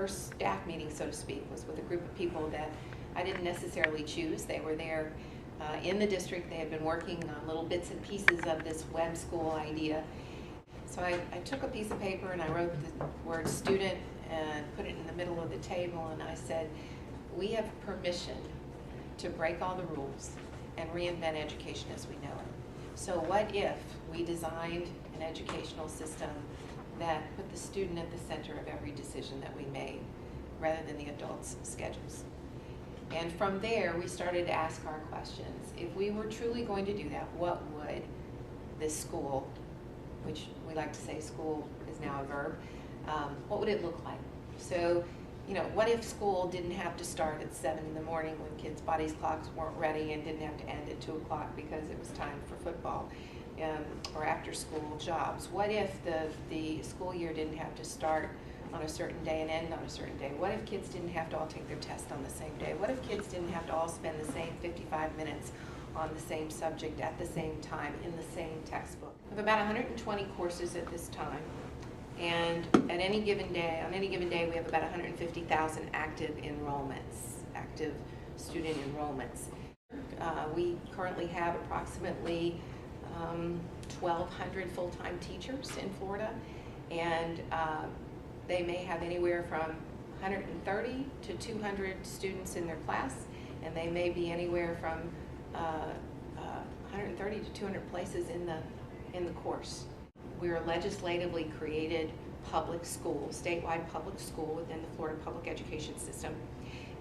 first staff meeting, so to speak, was with a group of people that I didn't necessarily choose. They were there in the district. They had been working on little bits and pieces of this web school idea. So I took a piece of paper and I wrote the word student and put it in the middle of the table, and I said, we have permission to break all the rules and reinvent education as we know it. So what if we designed an educational system that put the student at the center of every decision that we made, rather than the adults' schedules? And from there, we started to ask our questions. If we were truly going to do that, what would this school, which we like to say school is now a verb, what would it look like? So, you know, what if school didn't have to start at 7 in the morning when kids' bodies' clocks weren't ready, and didn't have to end at 2 o'clock because it was time for football, or after school jobs? What if the school year didn't have to start on a certain day and end on a certain day? What if kids didn't have to all take their test on the same day? What if kids didn't have to all spend the same 55 minutes on the same subject at the same time in the same textbook? We have about 120 courses at this time, and at any given day, on any given day, we have about 150,000 active enrollments, active student enrollments. We currently have approximately 1,200 full-time teachers in Florida, and they may have anywhere from 130 to 200 students in their class, and they may be anywhere from 130 to 200 places in the course. We're a legislatively created public school, statewide public school within the Florida public education system,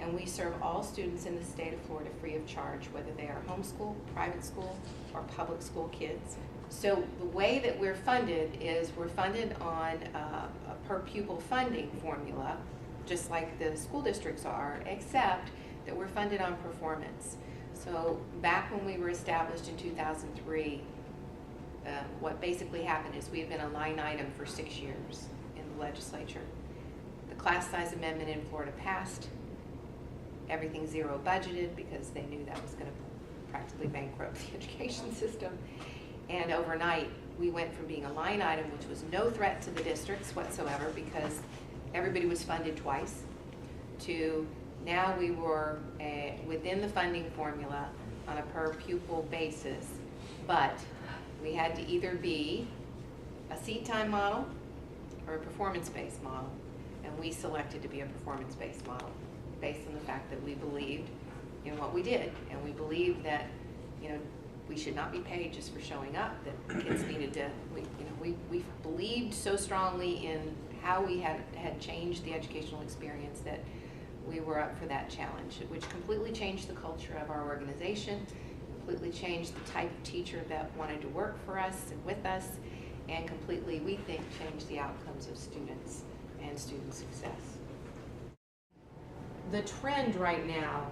and we serve all students in the state of Florida free of charge, whether they are homeschool, private school, or public school kids. So the way that we're funded is we're funded on a per pupil funding formula, just like the school districts are, except that we're funded on performance. So back when we were established in 2003, what basically happened is we have been a line item for 6 years in the legislature. The class size amendment in Florida passed. Everything zero budgeted because they knew that was going to practically bankrupt the education system. And overnight, we went from being a line item, which was no threat to the districts whatsoever because everybody was funded twice, to now we were within the funding formula on a per pupil basis, but we had to either be a seat time model or a performance-based model, and we selected to be a performance-based model based on the fact that we believed in what we did, and we believed that, you know, we should not be paid just for showing up, that kids needed to, we believed so strongly in how we had changed the educational experience that we were up for that challenge, which completely changed the culture of our organization, completely changed the type of teacher that wanted to work for us and with us, and completely, we think, changed the outcomes of students and student success. The trend right now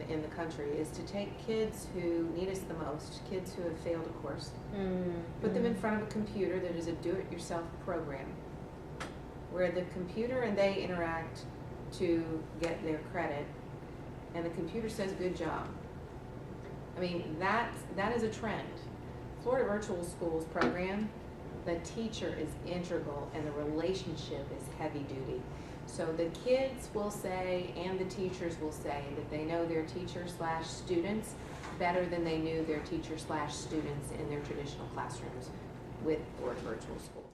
in the country is to take kids who need us the most, kids who have failed a course, put them in front of a computer that is a do-it-yourself program, where the computer and they interact to get their credit, and the computer says, good job. I mean, that is a trend. Florida Virtual Schools program, the teacher is integral and the relationship is heavy duty. So the kids will say, and the teachers will say, that they know their teacher/students better than they knew their teacher/students in their traditional classrooms with Florida Virtual School.